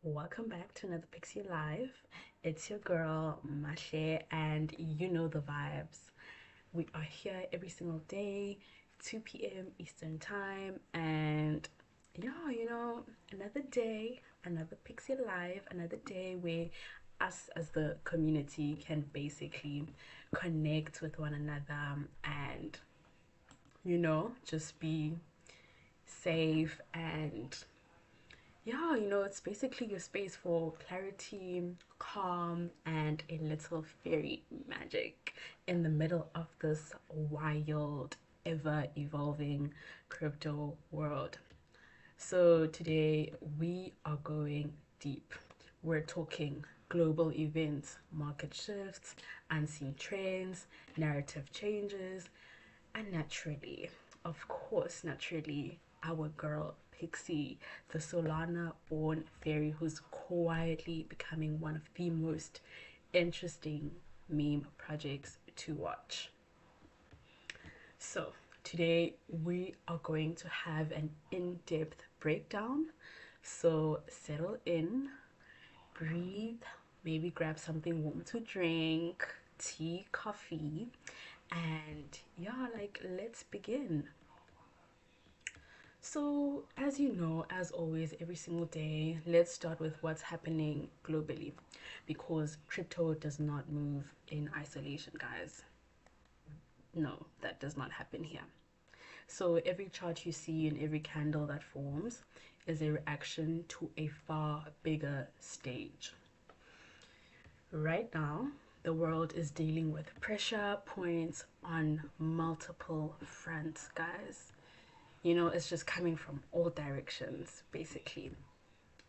Welcome back to another Pixie Live. It's your girl, Mashe, and you know the vibes. We are here every single day, 2 p.m. Eastern Time, and yeah, another day, another Pixie Live, another day where us as the community can basically connect with one another and, just be safe and yeah, it's basically your space for clarity, calm, and a little fairy magic in the middle of this wild, ever evolving crypto world. So, today we are going deep. We're talking global events, market shifts, unseen trends, narrative changes, and naturally, of course, naturally, our girl Pixie, the Solana born fairy who's quietly becoming one of the most interesting meme projects to watch. So, today we are going to have an in depth breakdown. So, settle in, breathe, maybe grab something warm to drink, tea, coffee, and yeah, let's begin. So, as you know, as always, every single day, let's start with what's happening globally because crypto does not move in isolation, guys. No, that does not happen here. So, every chart you see and every candle that forms is a reaction to a far bigger stage. Right now, the world is dealing with pressure points on multiple fronts, guys. It's just coming from all directions, basically.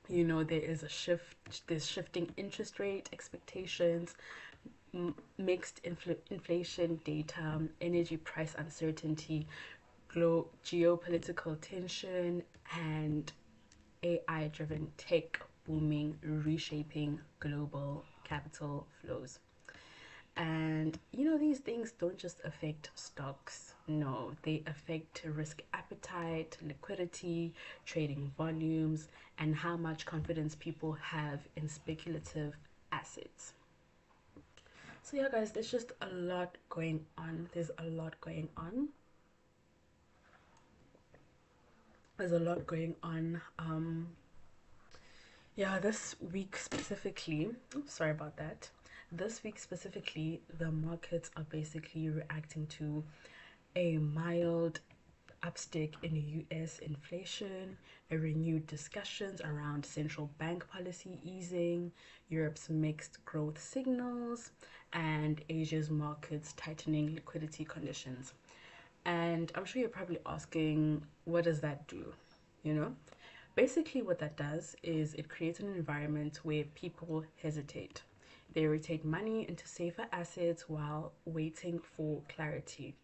There is a shift, there's shifting interest rate expectations, mixed inflation data, energy price uncertainty, geopolitical tension, and AI driven tech booming, reshaping global capital flows. And these things don't just affect stocks, no, they affect risk appetite, liquidity, trading volumes, and how much confidence people have in speculative assets. So, yeah, guys, there's just a lot going on. There's a lot going on. There's a lot going on. Yeah, this week specifically, oops, sorry about that. This week specifically, the markets are basically reacting to a mild upstick in US inflation, a renewed discussions around central bank policy easing, Europe's mixed growth signals, and Asia's markets tightening liquidity conditions. And I'm sure you're probably asking, what does that do? You know? Basically, what that does is it creates an environment where people hesitate. They rotate money into safer assets while waiting for clarity.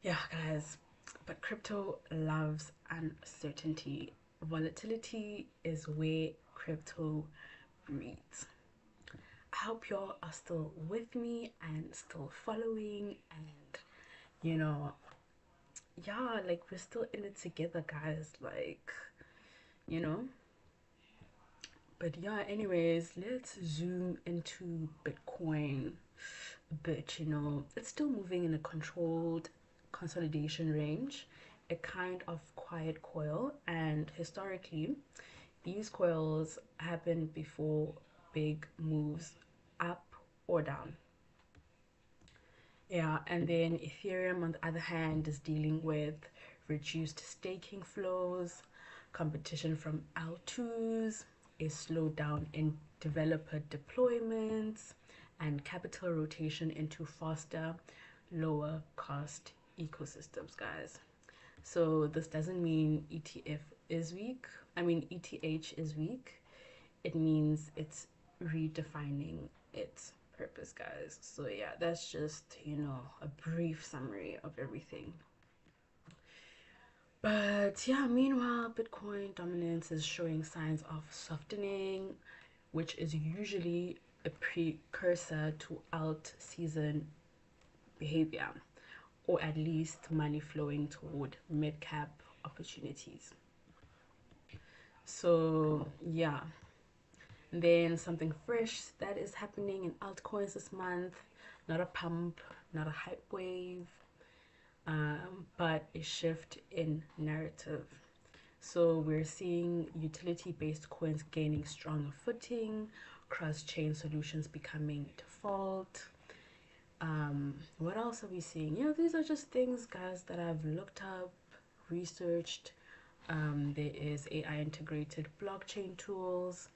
Yeah, guys, but crypto loves uncertainty. Volatility is where crypto breeds. I hope y'all are still with me and still following, and you know, yeah, we're still in it together, guys. You know, but yeah, anyways, let's zoom into Bitcoin a bit. It's still moving in a controlled consolidation range, a kind of quiet coil, and historically, these coils happen before big moves up or down. Yeah, and then Ethereum, on the other hand, is dealing with reduced staking flows, competition from L2s, a slowdown in developer deployments, and capital rotation into faster, lower cost ecosystems, guys. So this doesn't mean ETF is weak. I mean, ETH is weak. It means it's redefining its purpose, guys. So yeah, that's just, a brief summary of everything. But yeah, meanwhile, Bitcoin dominance is showing signs of softening, which is usually a precursor to alt season behavior, or at least money flowing toward mid cap opportunities. So yeah, then something fresh that is happening in altcoins this month. Not a pump, not a hype wave, but a shift in narrative. So we're seeing utility-based coins gaining stronger footing, cross-chain solutions becoming default. What else are we seeing? These are just things, guys, that I've looked up, researched. There is AI integrated blockchain tools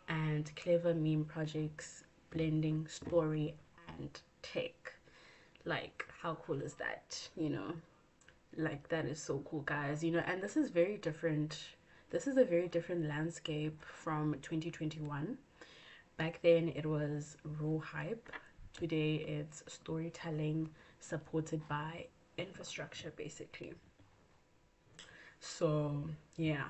and clever meme projects blending story and tech. Like, how cool is that? Like, that is so cool, guys. And this is very different. This is a very different landscape from 2021. Back then, it was raw hype. Today, it's storytelling supported by infrastructure, basically. So, yeah,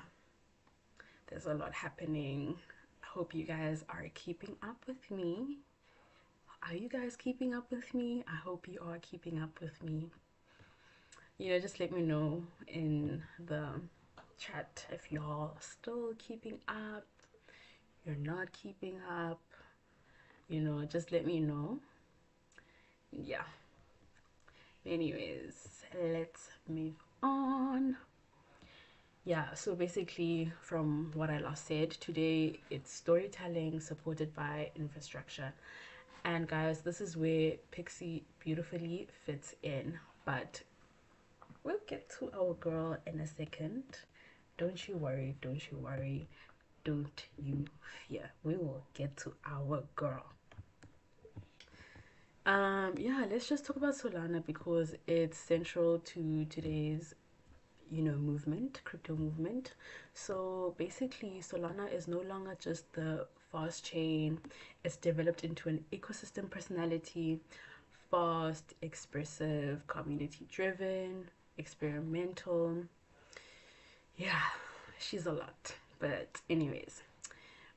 there's a lot happening. I hope you guys are keeping up with me. Are you guys keeping up with me? I hope you are keeping up with me. Just let me know in the chat if y'all still keeping up, you're not keeping up, just let me know. Yeah. Anyways, let's move on. Yeah, so basically, from what I last said, today it's storytelling supported by infrastructure. And guys, this is where Pixie beautifully fits in. But we'll get to our girl in a second. Don't you worry, don't you worry, don't you fear. We will get to our girl. Yeah, let's just talk about Solana because it's central to today's movement, crypto movement. So basically, Solana is no longer just the fast chain, it's developed into an ecosystem personality, fast, expressive, community driven, experimental. Yeah, she's a lot. But, anyways,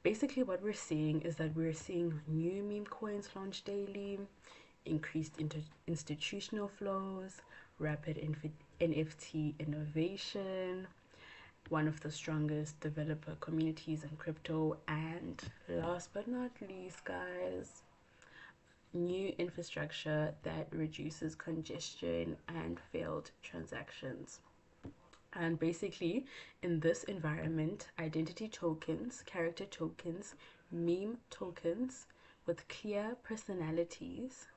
basically, what we're seeing is that we're seeing new meme coins launch daily, increased institutional flows, rapid NFT innovation, one of the strongest developer communities in crypto, and last but not least, guys, new infrastructure that reduces congestion and failed transactions. And basically, in this environment, identity tokens, character tokens, meme tokens with clear personalities.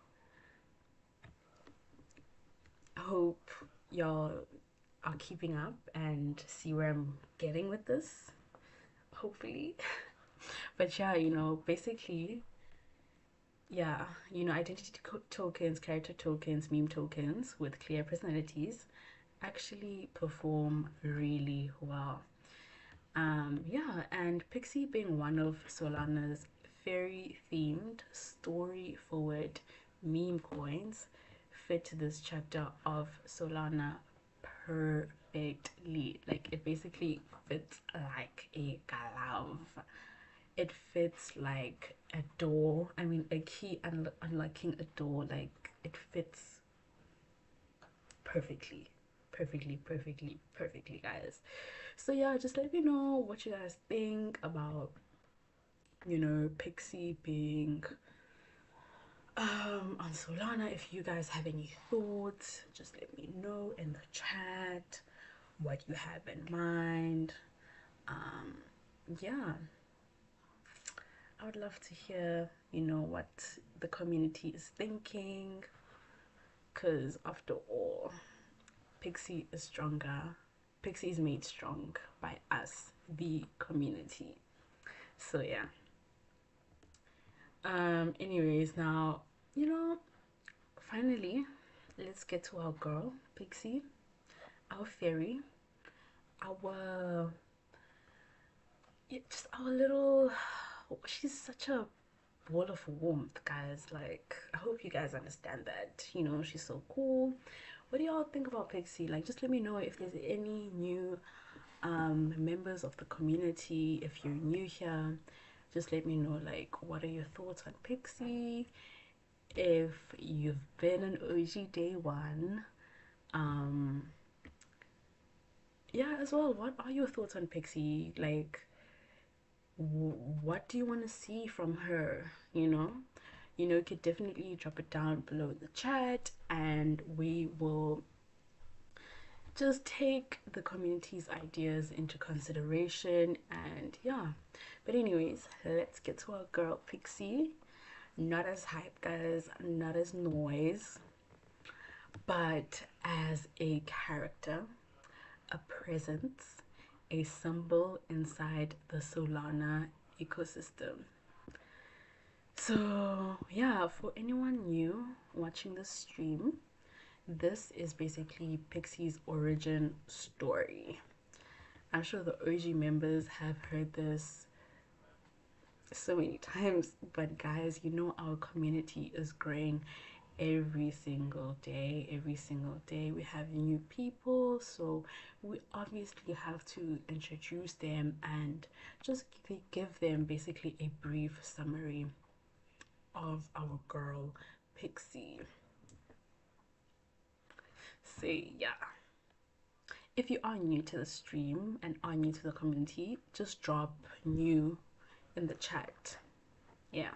I hope y'all are keeping up and see where I'm getting with this, hopefully. But yeah, basically, yeah, identity tokens, character tokens, meme tokens with clear personalities actually perform really well. Yeah, and Pixie being one of Solana's fairy themed, story forward meme coins fit this chapter of Solana perfectly. Like, it basically fits like a glove. It fits like a door. I mean, a key unlocking a door. Like, it fits perfectly. Perfectly, perfectly, perfectly, guys. So yeah, just let me know what you guys think about Pixie being on Solana. If you guys have any thoughts, just let me know in the chat what you have in mind. Yeah, I would love to hear what the community is thinking, because after all, Pixie is stronger. Pixie is made strong by us, the community. So yeah. Anyways, now, finally, let's get to our girl, Pixie, our fairy, our, yeah, just our little, she's such a ball of warmth, guys. Like, I hope you guys understand that. She's so cool. What do y'all think about Pixie? Like, just let me know if there's any new members of the community. If you're new here, just let me know, like, what are your thoughts on Pixie? If you've been an OG day one, um, yeah, as well, what are your thoughts on Pixie? Like, what do you want to see from her? You could definitely drop it down below in the chat, and we will just take the community's ideas into consideration. And yeah, but anyways, let's get to our girl Pixie. Not as hype, guys, not as noise, but as a character, a presence, a symbol inside the Solana ecosystem. So yeah, for anyone new watching the stream, this is basically Pixie's origin story. I'm sure the OG members have heard this so many times, but guys, our community is growing every single day. Every single day we have new people, so we obviously have to introduce them and just give them basically a brief summary of our girl Pixie. So yeah, if you are new to the stream and are new to the community, just drop new in the chat. Yeah,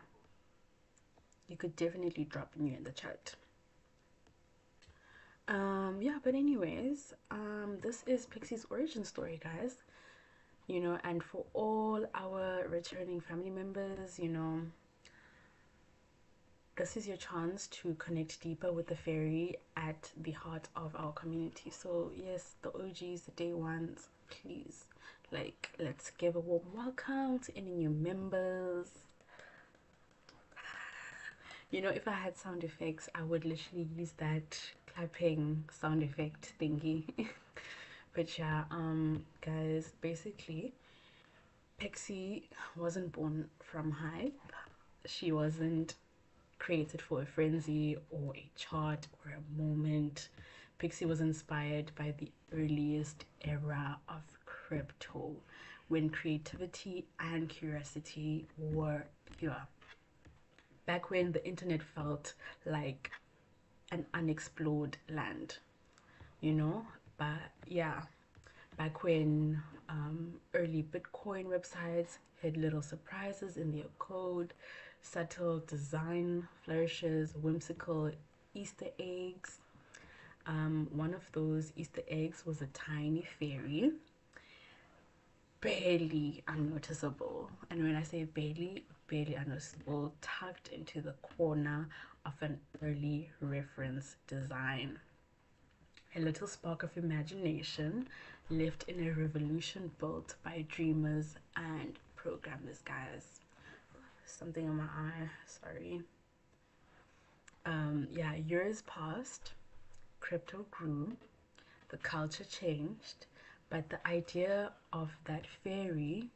you could definitely drop new in the chat. Yeah, but anyways, this is Pixie's origin story, guys. And for all our returning family members, this is your chance to connect deeper with the fairy at the heart of our community. So yes, the OGs, the day ones, please, like, let's give a warm welcome to any new members. If I had sound effects, I would literally use that clapping sound effect thingy. But yeah, guys, basically Pixie wasn't born from hype. She wasn't created for a frenzy or a chart or a moment. Pixie was inspired by the earliest era of crypto, when creativity and curiosity were pure. Back when the internet felt like an unexplored land, but yeah, back when early Bitcoin websites had little surprises in their code, subtle design flourishes, whimsical Easter eggs. One of those Easter eggs was a tiny fairy, barely unnoticeable. And when I say barely, barely unnoticeable, tucked into the corner of an early reference design. A little spark of imagination left in a revolution built by dreamers and programmers, guys. Something in my eye, sorry. Yeah, years passed, crypto grew, the culture changed, but the idea of that fairy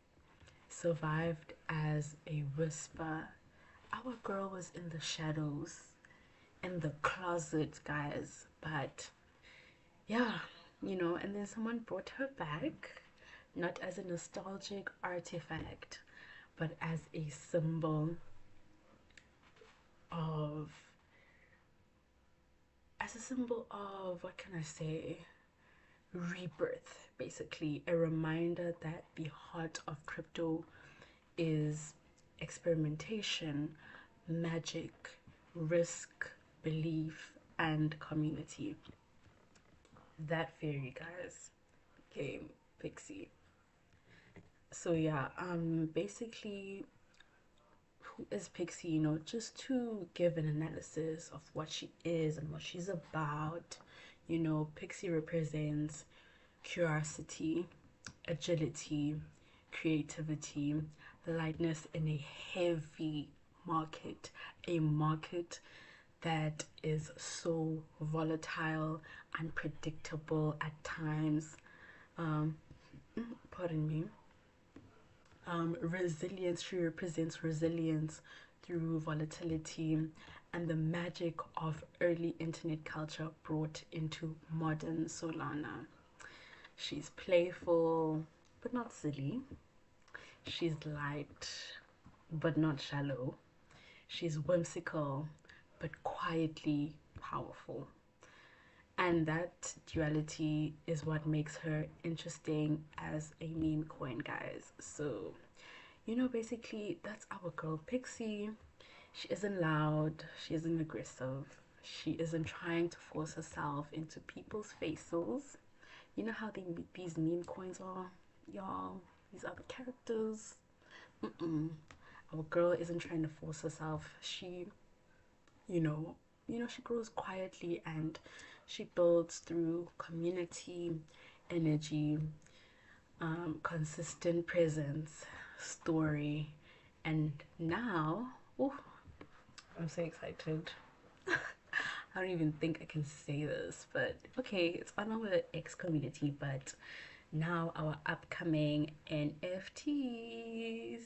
survived as a whisper. Our girl was in the shadows, in the closet, guys, but yeah, and then someone brought her back, not as a nostalgic artifact, but as a symbol of, what can I say, rebirth, basically. A reminder that the heart of crypto is experimentation, magic, risk, belief, and community. That fairy, guys, became Pixie. So yeah, basically, who is Pixie? Just to give an analysis of what she is and what she's about. Pixie represents curiosity, agility, creativity, lightness in a heavy market, a market that is so volatile, unpredictable at times. Pardon me. Resilience, she represents resilience through volatility and the magic of early internet culture brought into modern Solana. She's playful but not silly. She's light but not shallow. She's whimsical but quietly powerful. And that duality is what makes her interesting as a meme coin, guys. So, basically that's our girl Pixie. She isn't loud, she isn't aggressive, she isn't trying to force herself into people's faces. You know how these meme coins are, y'all? These are the characters. Mm-mm. Our girl isn't trying to force herself. She, you know, she grows quietly and she builds through community, energy, consistent presence, story, and now, oh, I'm so excited. I don't even think I can say this, but okay, it's on our X community, but now our upcoming NFTs.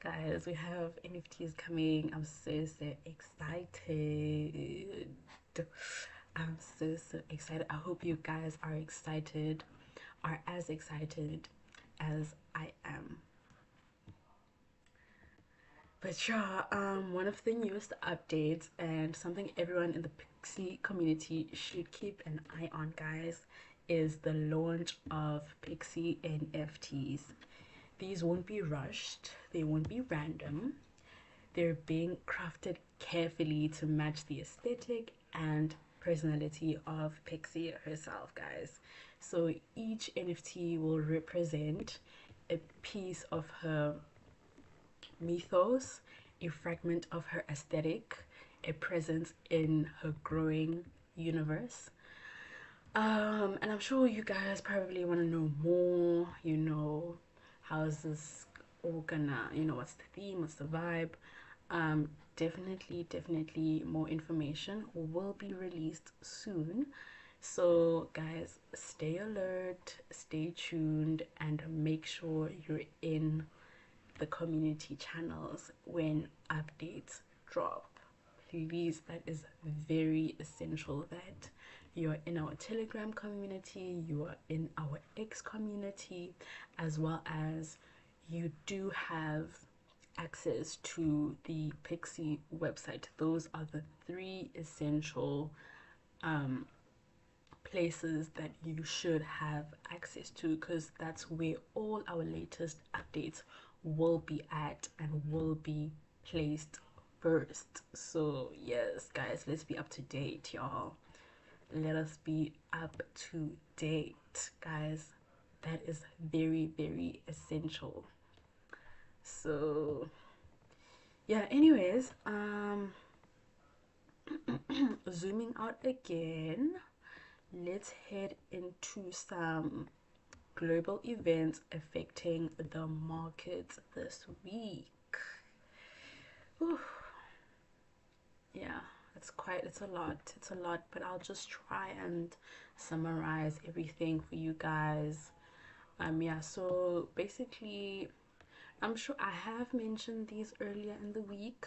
Guys, we have NFTs coming. I'm so excited. I'm so excited. I hope you guys are as excited as I am. But yeah, one of the newest updates and something everyone in the Pixie community should keep an eye on, guys, is the launch of Pixie NFTs. These won't be rushed, they won't be random. They're being crafted carefully to match the aesthetic and personality of Pixie herself, guys. So each NFT will represent a piece of her mythos, a fragment of her aesthetic, a presence in her growing universe. And I'm sure you guys probably want to know more, how's this all gonna, what's the theme, what's the vibe. Definitely more information will be released soon. So guys, stay alert, stay tuned, and make sure you're in the community channels when updates drop. Please, that is very essential that you're in our Telegram community, you are in our X community, as well as you do have access to the Pixie website. Those are the three essential places that you should have access to, because that's where all our latest updates will be at and will be placed first. So yes, guys, let's be up to date, y'all. Let us be up to date, guys. That is very essential. So yeah, anyways, zooming out again, let's head into some global events affecting the markets this week. Whew. Yeah, it's a lot, but I'll just try and summarize everything for you guys. Yeah, so basically, I'm sure I have mentioned these earlier in the week,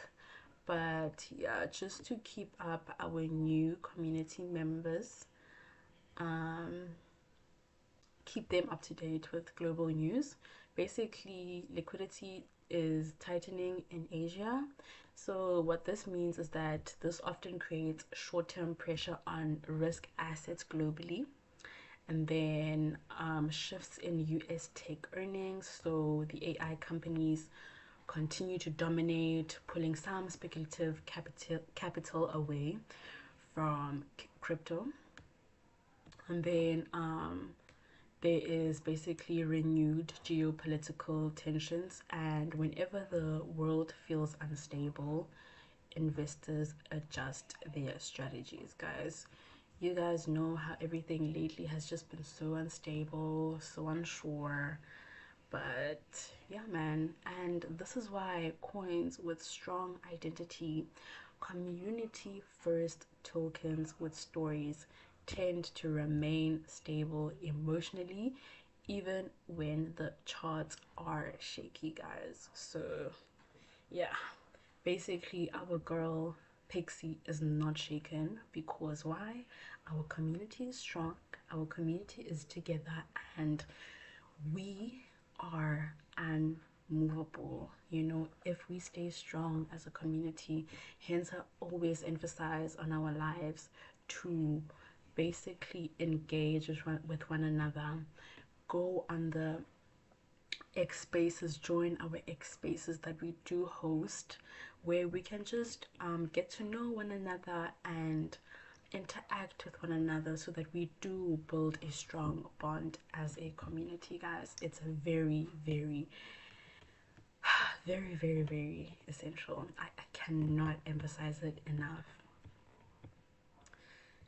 but yeah, just to keep up our new community members, keep them up to date with global news. Basically, liquidity is tightening in Asia. So what this means is that this often creates short-term pressure on risk assets globally, and then shifts in US tech earnings. So the AI companies continue to dominate, pulling some speculative capital away from crypto. And then there is basically renewed geopolitical tensions, and whenever the world feels unstable, investors adjust their strategies, guys. You guys know how everything lately has just been so unstable, so unsure. But yeah, man, and this is why coins with strong identity, community first tokens with stories tend to remain stable emotionally even when the charts are shaky, guys. So yeah, basically our girl Pixie is not shaken, because why? Our community is strong, our community is together, and we are unmovable, if we stay strong as a community. Hence I always emphasize on our lives to basically engage with one another, go on the X spaces, join our X spaces that we do host, where we can just get to know one another and interact with one another so that we do build a strong bond as a community, guys. It's a very, very, very, very, very essential. I cannot emphasize it enough.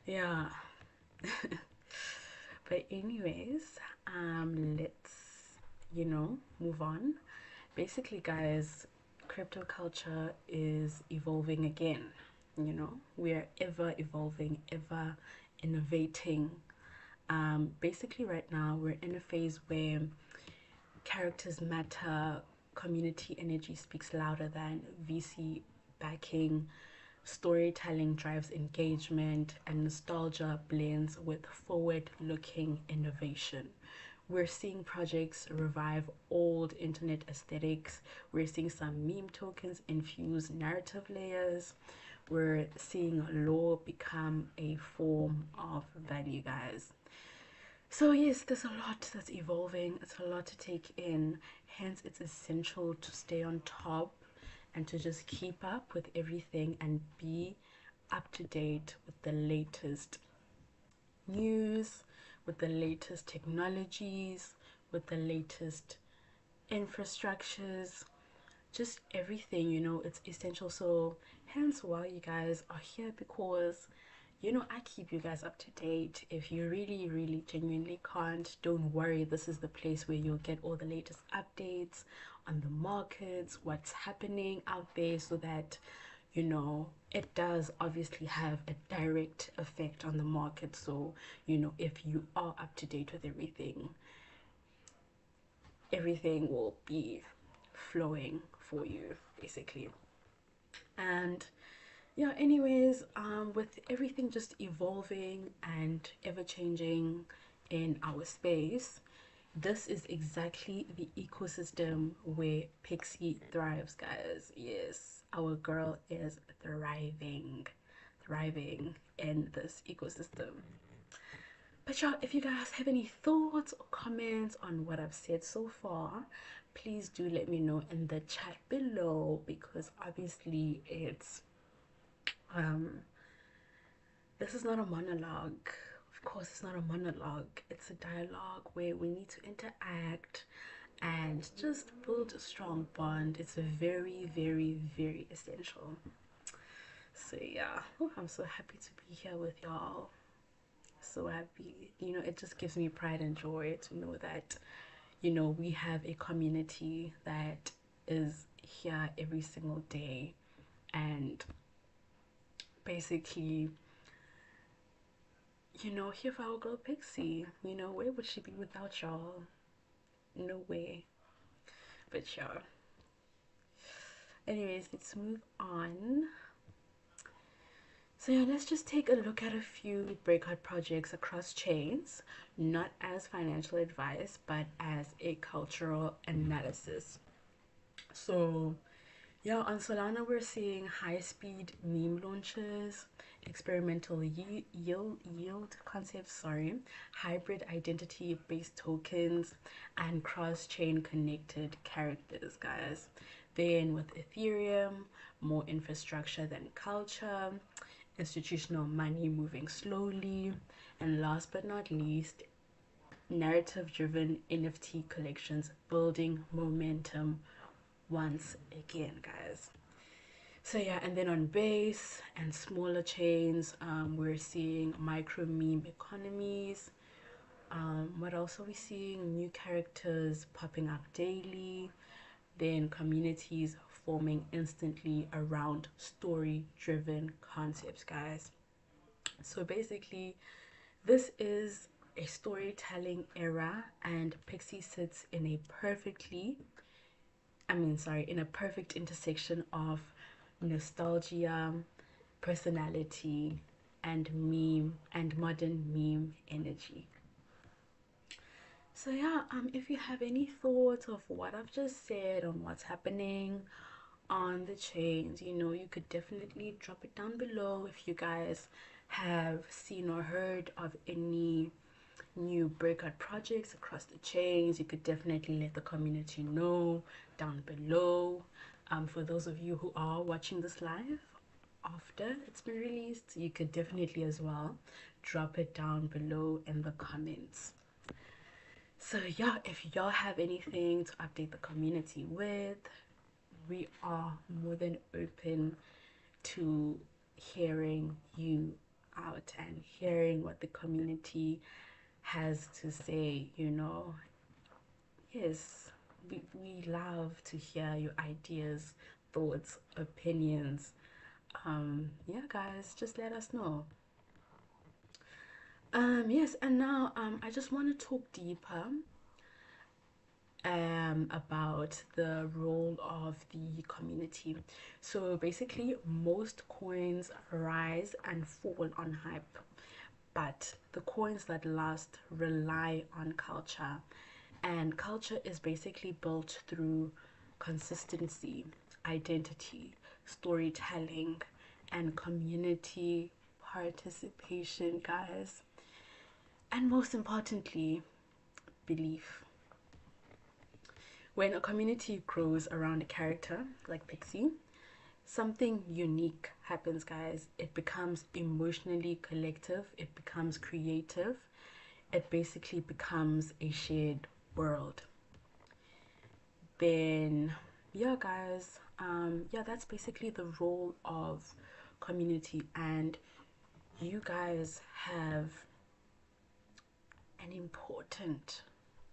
Yeah. But anyways, let's, move on. Basically, guys, crypto culture is evolving again. We're ever evolving, ever innovating. Basically, right now, we're in a phase where characters matter, community energy speaks louder than VC backing, storytelling drives engagement, and nostalgia blends with forward looking innovation. We're seeing projects revive old internet aesthetics. We're seeing some meme tokens infuse narrative layers. We're seeing lore become a form of value, guys. So, yes, there's a lot that's evolving, it's a lot to take in. Hence, it's essential to stay on top and to just keep up with everything and be up to date with the latest news, with the latest technologies, with the latest infrastructures, just everything, it's essential. So, hence why you guys are here, because I keep you guys up to date. If you really, really genuinely can't, don't worry. This is the place where you'll get all the latest updates on the markets, what's happening out there, so that, it does obviously have a direct effect on the market. So, if you are up to date with everything, everything will be flowing for you, basically. And yeah, anyways, with everything just evolving and ever changing in our space, this is exactly the ecosystem where Pixie thrives, guys. Yes, our girl is thriving in this ecosystem. But y'all, if you guys have any thoughts or comments on what I've said so far, please do let me know in the chat below, because obviously um this is not a monologue. Of course, it's not a monologue. It's a dialogue where we need to interact and just build a strong bond. It's very, very, very essential. So yeah, I'm so happy to be here with y'all. So happy. It just gives me pride and joy to know that, we have a community that is here every single day, and basically, here for our girl Pixie. Where would she be without y'all? No way. But y'all. Anyways, let's move on. So yeah, let's just take a look at a few breakout projects across chains, not as financial advice, but as a cultural analysis. So yeah, on Solana we're seeing high-speed meme launches, experimental yield concepts, hybrid identity-based tokens, and cross-chain connected characters, guys. Then with Ethereum, more infrastructure than culture, institutional money moving slowly, and last but not least, narrative-driven NFT collections building momentum once again, guys. So yeah, and then on base and smaller chains, we're seeing micro meme economies. What else are we seeing? New characters popping up daily, then communities forming instantly around story driven concepts, guys. So basically, this is a storytelling era, and Pixie sits in a in a perfect intersection of nostalgia, personality, and meme and modern meme energy. So yeah, if you have any thoughts of what I've just said on what's happening on the chains, you could definitely drop it down below. If you guys have seen or heard of any new breakout projects across the chains, you could definitely let the community know down below. For those of you who are watching this live after it's been released, you could definitely as well drop it down below in the comments. So yeah, if y'all have anything to update the community with, we are more than open to hearing you out and hearing what the community has to say, you know. Yes, we love to hear your ideas, thoughts, opinions. Yeah, guys, just let us know. Yes, and now I just want to talk deeper about the role of the community. So basically, most coins rise and fall on hype, but the coins that last rely on culture, and culture is basically built through consistency, identity, storytelling, and community participation, guys. And most importantly, belief. When a community grows around a character like Pixie, something unique happens, guys. It becomes emotionally collective, it becomes creative, it basically becomes a shared world. Then, yeah, guys, yeah, that's basically the role of community, and you guys have an important,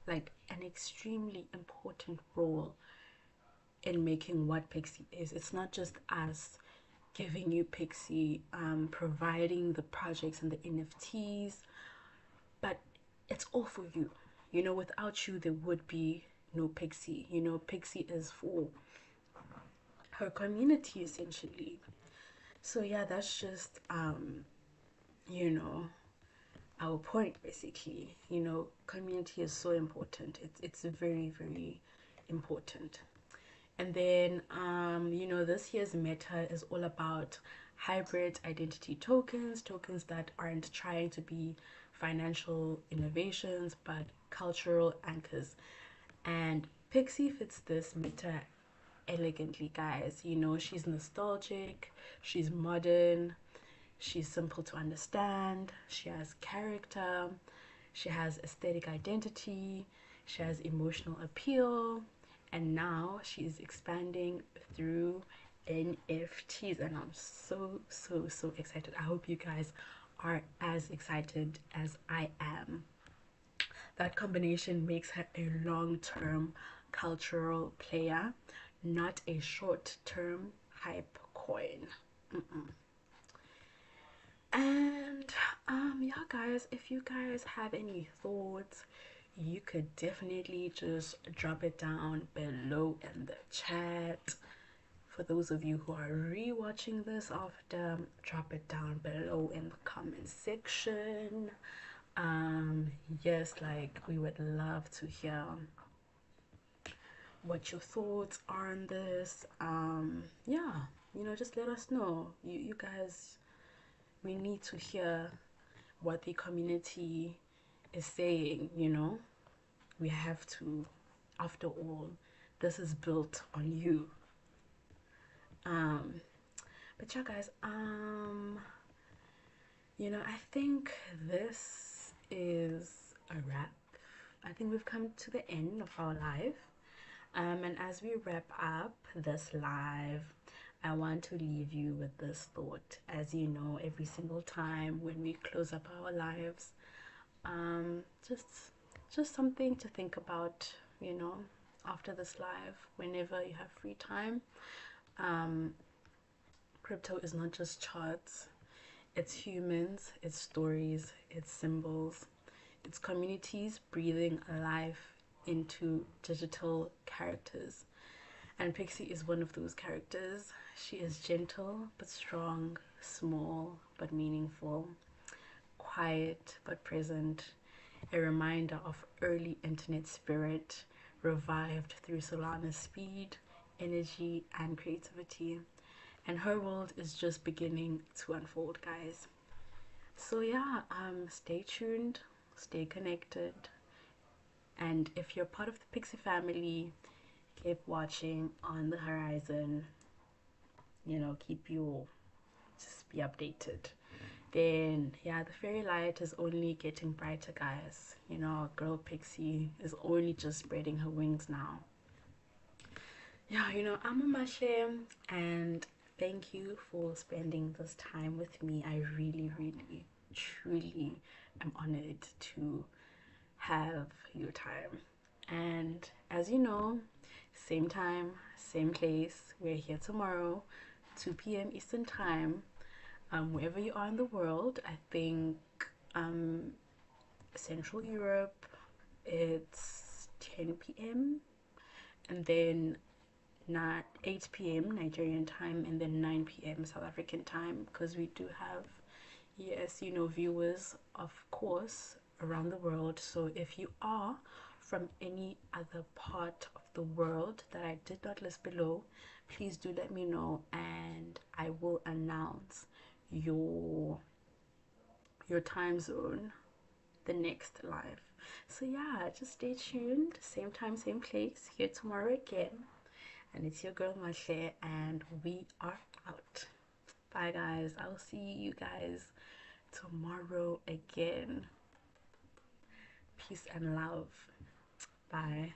like an extremely important role in making what Pixie is. It's not just us giving you Pixie, providing the projects and the NFTs, but it's all for you. You know, without you, there would be no Pixie. You know, Pixie is for her community essentially. So yeah, that's just you know, our point basically. You know, community is so important. It's very, very important. And then, you know, this year's meta is all about hybrid identity tokens, tokens that aren't trying to be financial innovations, but cultural anchors. And Pixie fits this meta elegantly, guys. You know, she's nostalgic, she's modern, she's simple to understand, she has character, she has aesthetic identity, she has emotional appeal, and now she is expanding through NFTs, and I'm so excited. I hope you guys are as excited as I am. That combination makes her a long-term cultural player, not a short-term hype coin. And yeah, guys, if you guys have any thoughts, you could definitely just drop it down below in the chat. For those of you who are rewatching this after, drop it down below in the comment section. Yes, like we would love to hear what your thoughts are on this. Yeah, you know, just let us know. You guys, we need to hear what the community is saying, you know. We have to, after all, this is built on you. But yeah, guys, you know, I think this is a wrap. I think we've come to the end of our live. And as we wrap up this live, I want to leave you with this thought. As you know, every single time when we close up our lives, um, just just something to think about, you know, after this live, whenever you have free time. Crypto is not just charts, it's humans, it's stories, it's symbols, it's communities breathing life into digital characters. And Pixie is one of those characters. She is gentle but strong, small but meaningful, quiet but present, a reminder of early internet spirit, revived through Solana's speed, energy, and creativity. And her world is just beginning to unfold, guys. So yeah, stay tuned stay connected, and if you're part of the Pixie family, keep watching on the horizon. Keep you just be updated. Then yeah, the fairy light is only getting brighter, guys. Girl Pixie is only just spreading her wings now. Yeah, I'm a Mashe, and thank you for spending this time with me. I really, really, truly am honored to have your time. And as you know, same time, same place. We're here tomorrow, 2 p.m. Eastern Time. Wherever you are in the world, I think um, Central Europe, it's 10 p.m. and then not 8 p.m. Nigerian time, and then 9 p.m. South African time, because we do have, yes, viewers, of course, around the world. So if you are from any other part of the world that I did not list below, please do let me know, and I will announce your time zone the next live. So yeah, just stay tuned, same time, same place, here tomorrow again. And it's your girl Mashe, and we are out. Bye guys, I'll see you guys tomorrow again. Peace and love. Bye.